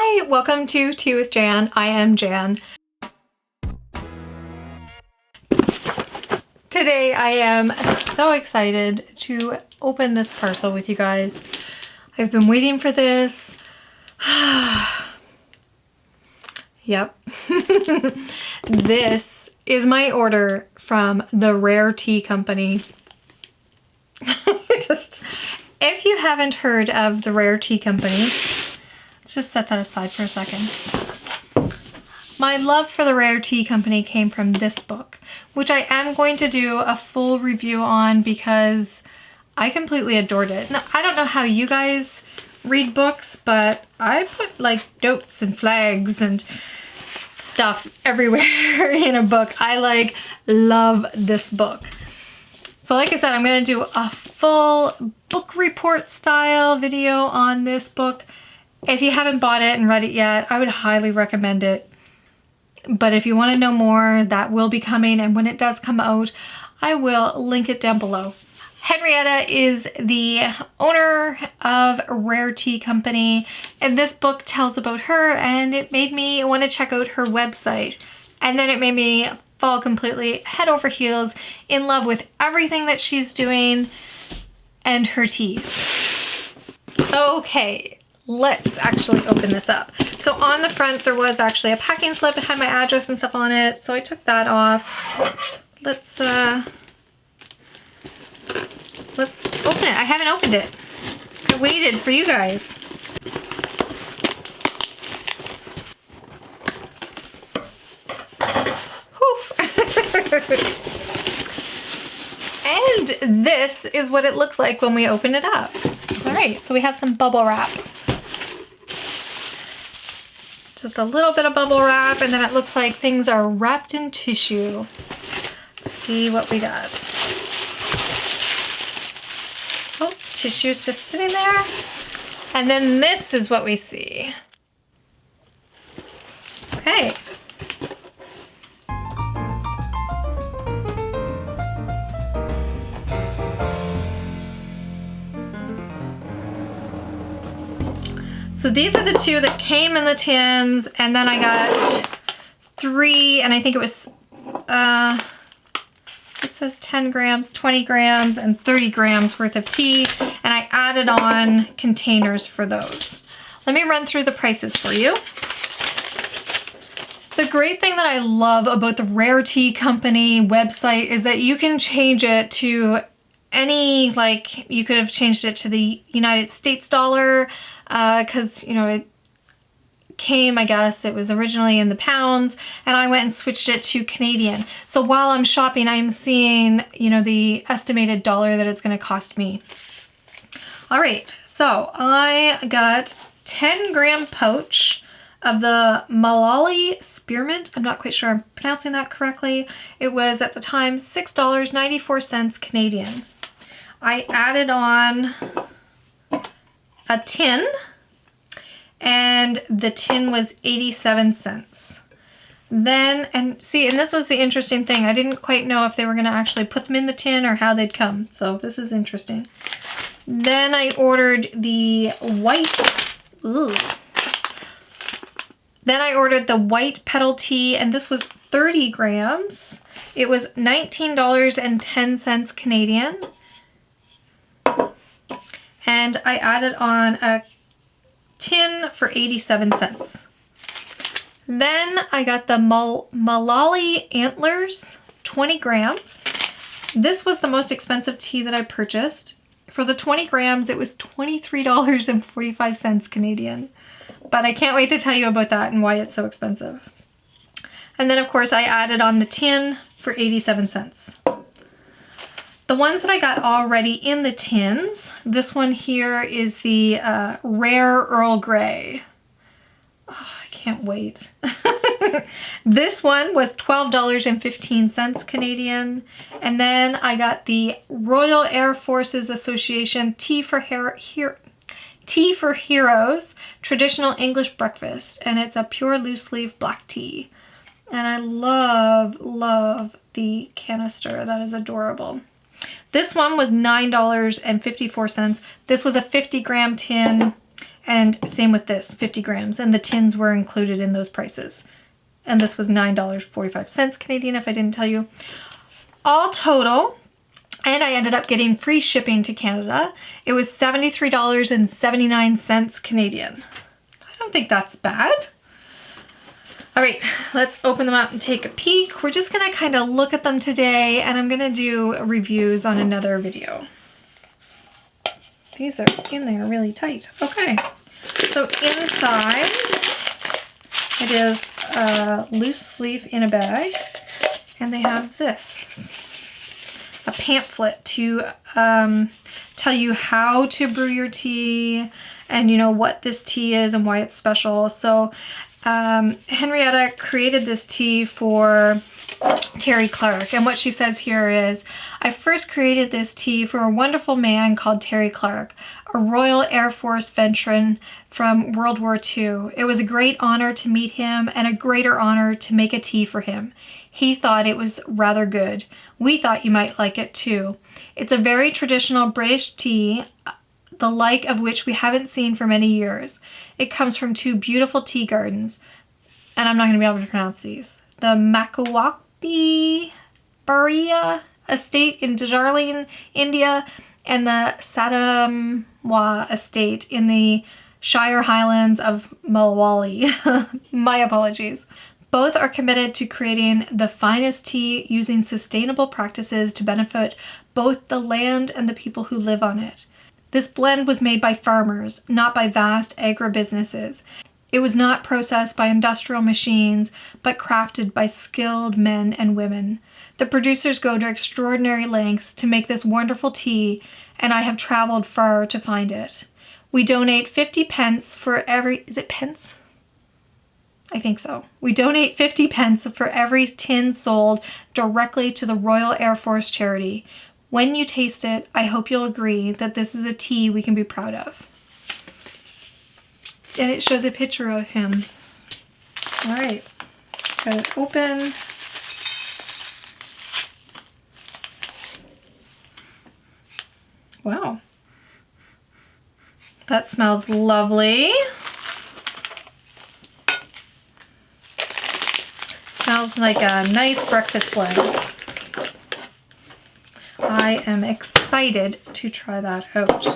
Hi, welcome to Tea with Jann. I am Jann. Today I am so excited to open this parcel with you guys. I've been waiting for this. Yep. This is my order from the Rare Tea Company. If you haven't heard of the Rare Tea Company, let's just set that aside for a second. My love for the Rare Tea Company came from this book, which I am going to do a full review on because I completely adored it. Now, I don't know how you guys read books, but I put like notes and flags and stuff everywhere in a book. I love this book. So like I said, I'm going to do a full book report style video on this book. If you haven't bought it and read it yet, I would highly recommend it. But if you want to know more, that will be coming, and when it does come out, I will link it down below. Henrietta is the owner of Rare Tea Company, and this book tells about her, and it made me want to check out her website. And then it made me fall completely head over heels in love with everything that she's doing and her teas. Okay, let's actually open this up. So on the front there was actually a packing slip that had my address and stuff on it, so I took that off. Let's open it. I haven't opened it. I waited for you guys. And this is what it looks like when we open it up. All right, so we have some bubble wrap. Just a little bit of bubble wrap, and then it looks like things are wrapped in tissue. Let's see what we got. Oh, tissue's just sitting there. And then this is what we see. Okay. So these are the two that came in the tins, and then I got 3, and I think it was, this says 10 grams, 20 grams, and 30 grams worth of tea, and I added on containers for those. Let me run through the prices for you. The great thing that I love about the Rare Tea Company website is that you can change it to any, like, you could have changed it to the United States dollar, because, you know, it came, I guess, it was originally in the pounds, and I went and switched it to Canadian. So while I'm shopping, I'm seeing, you know, the estimated dollar that it's going to cost me. All right, so I got 10-gram pouch of the Mullaly Spearmint. I'm not quite sure I'm pronouncing that correctly. It was, at the time, $6.94 Canadian. I added on a tin, and the tin was 87 cents. Then, and see, and this was the interesting thing. I didn't quite know if they were going to actually put them in the tin or how they'd come. So this is interesting. Then I ordered the white, Then I ordered the white Petal Tea, and this was 30 grams. It was $19.10 Canadian. And I added on a tin for 87 cents. Then I got the Mullaly Antlers, 20 grams. This was the most expensive tea that I purchased. For the 20 grams, it was $23.45 Canadian. But I can't wait to tell you about that and why it's so expensive. And then, of course, I added on the tin for 87 cents. The ones that I got already in the tins, this one here is the Rare Earl Grey. Oh, I can't wait. This one was $12.15 Canadian. And then I got the Royal Air Forces Association Tea for Heroes Traditional English Breakfast. And it's a pure loose leaf black tea. And I love the canister. That is adorable. This one was $9.54. This was a 50-gram tin, And same with this, 50 grams. And the tins were included in those prices. And this was $9.45 Canadian, if I didn't tell you. All total, and I ended up getting free shipping to Canada. It was $73.79 Canadian. I don't think that's bad. All right, let's open them up and take a peek. We're just gonna kind of look at them today, and I'm gonna do reviews on another video. These are in there really tight. Okay, so inside it is a loose leaf in a bag, and they have this, a pamphlet to tell you how to brew your tea and, you know, what this tea is and why it's special. So Henrietta created this tea for Terry Clark, and what she says here is, I first created this tea for a wonderful man called Terry Clark, a Royal Air Force veteran from World War II. It was a great honor to meet him and a greater honor to make a tea for him. He thought it was rather good. We thought you might like it too. It's a very traditional British tea, the like of which we haven't seen for many years. It comes from two beautiful tea gardens, and I'm not going to be able to pronounce these. The Makawakbi Baria estate in Darjeeling, India, and the Sadamwa estate in the Shire Highlands of Mullaly. My apologies. Both are committed to creating the finest tea using sustainable practices to benefit both the land and the people who live on it. This blend was made by farmers, not by vast agribusinesses. It was not processed by industrial machines, but crafted by skilled men and women. The producers go to extraordinary lengths to make this wonderful tea, and I have traveled far to find it. We donate 50 pence for every, is it pence? I think so. We donate 50 pence for every tin sold directly to the Royal Air Force charity. When you taste it, I hope you'll agree that this is a tea we can be proud of. And it shows a picture of him. All right, got it open. Wow. That smells lovely. Smells like a nice breakfast blend. I am excited to try that out.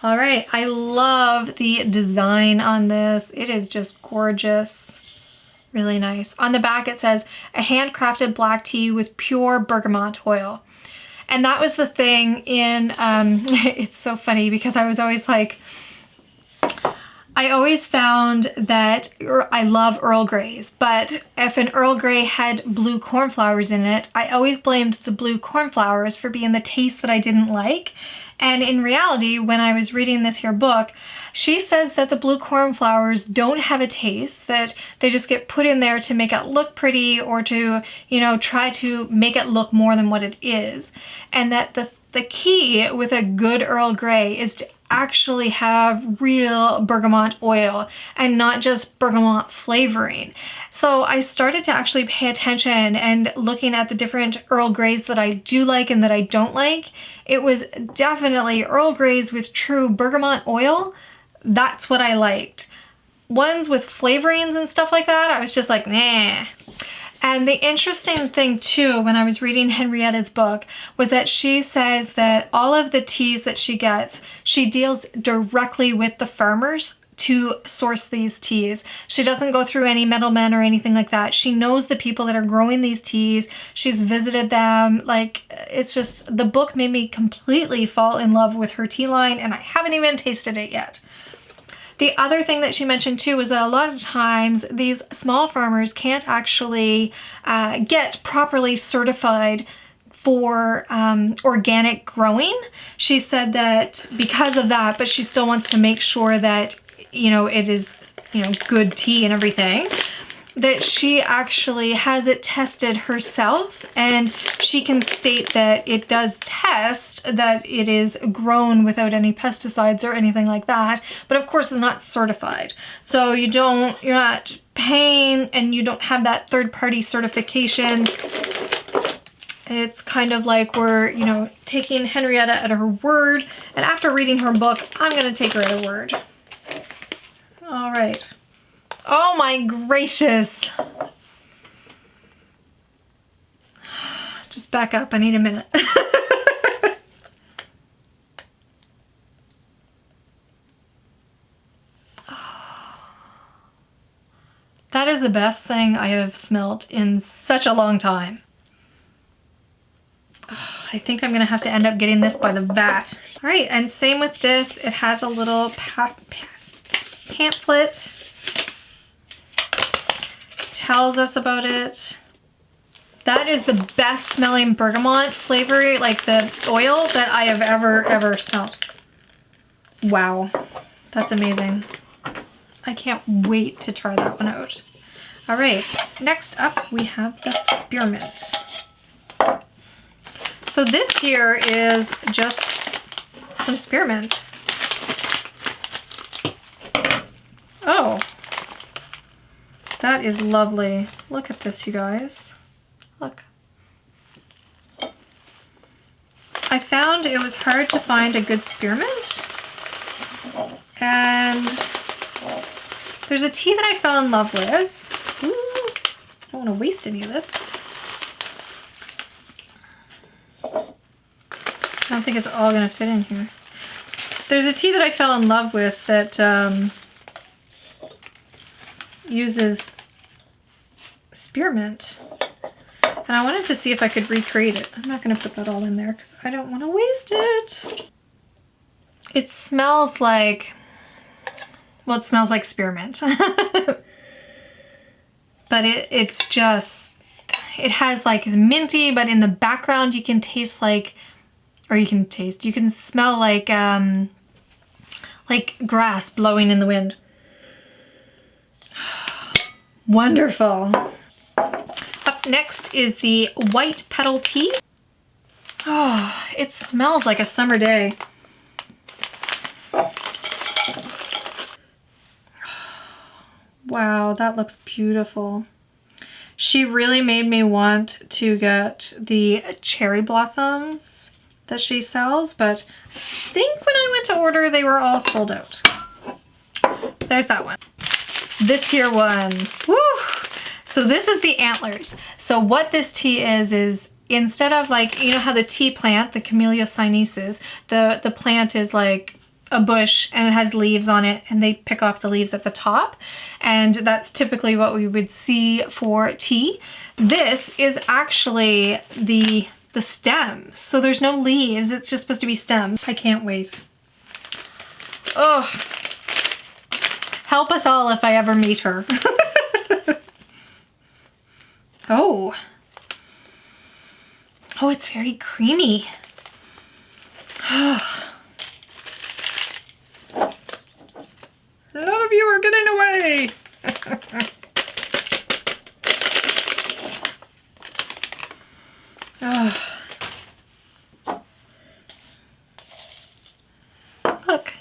All right, I love the design on this. It is just gorgeous, really nice. On the back it says, a handcrafted black tea with pure bergamot oil. And that was the thing in, it's so funny because I was always like, I always found that I love Earl Greys, but if an Earl Grey had blue cornflowers in it, I always blamed the blue cornflowers for being the taste that I didn't like. And in reality, when I was reading this here book, she says that the blue cornflowers don't have a taste, that they just get put in there to make it look pretty or to, you know, try to make it look more than what it is. And that the key with a good Earl Grey is to actually have real bergamot oil and not just bergamot flavoring. So I started to actually pay attention and looking at the different Earl Greys that I do like and that I don't like. It was definitely Earl Greys with true bergamot oil. That's what I liked. Ones with flavorings and stuff like that, I was just like, nah. And the interesting thing too, when I was reading Henrietta's book, was that she says that all of the teas that she gets, she deals directly with the farmers to source these teas. She doesn't go through any middlemen or anything like that. She knows the people that are growing these teas. She's visited them. Like, it's just, the book made me completely fall in love with her tea line, and I haven't even tasted it yet. The other thing that she mentioned too was that a lot of times these small farmers can't actually get properly certified for organic growing. She said that because of that, but she still wants to make sure that, you know, it is, you know, good tea and everything, that she actually has it tested herself, and she can state that it does test that it is grown without any pesticides or anything like that, but of course it's not certified. So you're not paying and you don't have that third-party certification. It's kind of like we're, you know, taking Henrietta at her word, and after reading her book, I'm gonna take her at her word. All right. Oh my gracious. Just back up, I need a minute. That is the best thing I have smelled in such a long time. I think I'm gonna have to end up getting this by the vat. All right, and same with this. It has a little pamphlet. Tells us about it. That is the best smelling bergamot flavor, like the oil that I have ever smelled. Wow, that's amazing. I can't wait to try that one out. All right, next up we have the spearmint. So this here is just some spearmint. Oh, that is lovely. Look at this, you guys. Look. I found it was hard to find a good spearmint. And there's a tea that I fell in love with. Ooh, I don't want to waste any of this. I don't think it's all going to fit in here. There's a tea that I fell in love with that uses spearmint. And I wanted to see if I could recreate it. I'm not going to put that all in there because I don't want to waste it. It smells like, well, it smells like spearmint. But it's just, it has like minty, but in the background you can taste like, or you can smell like grass blowing in the wind. Wonderful. Up next is the white petal tea. Oh, it smells like a summer day. Wow, that looks beautiful. She really made me want to get the cherry blossoms that she sells, but I think when I went to order, they were all sold out. There's that one. This here one, woo! So this is the antlers. So what this tea is instead of like, you know how the tea plant, the Camellia sinensis, the plant is like a bush and it has leaves on it and they pick off the leaves at the top. And that's typically what we would see for tea. This is actually the stem. So there's no leaves, it's just supposed to be stem. I can't wait. Oh, help us all if I ever meet her. Oh. Oh, it's very creamy. None of you are getting away. Oh. Look,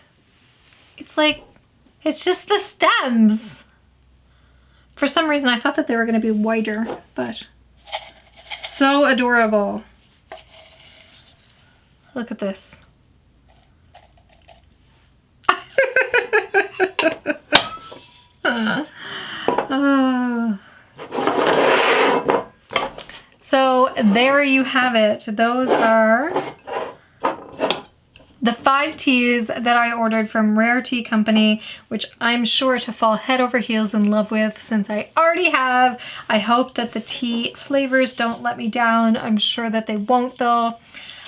it's like, it's just the stems. For some reason I thought that they were going to be whiter, but so adorable. Look at this. So there you have it. Those are the 5 teas that I ordered from Rare Tea Company, which I'm sure to fall head over heels in love with since I already have. I hope that the tea flavors don't let me down. I'm sure that they won't though.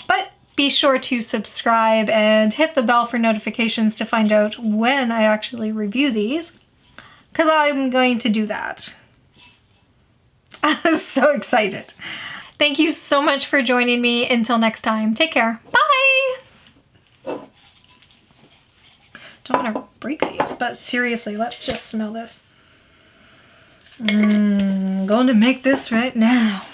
But be sure to subscribe and hit the bell for notifications to find out when I actually review these, because I'm going to do that. I'm so excited. Thank you so much for joining me. Until next time, take care. Bye! Don't want to break these, but seriously, let's just smell this. I'm going to make this right now.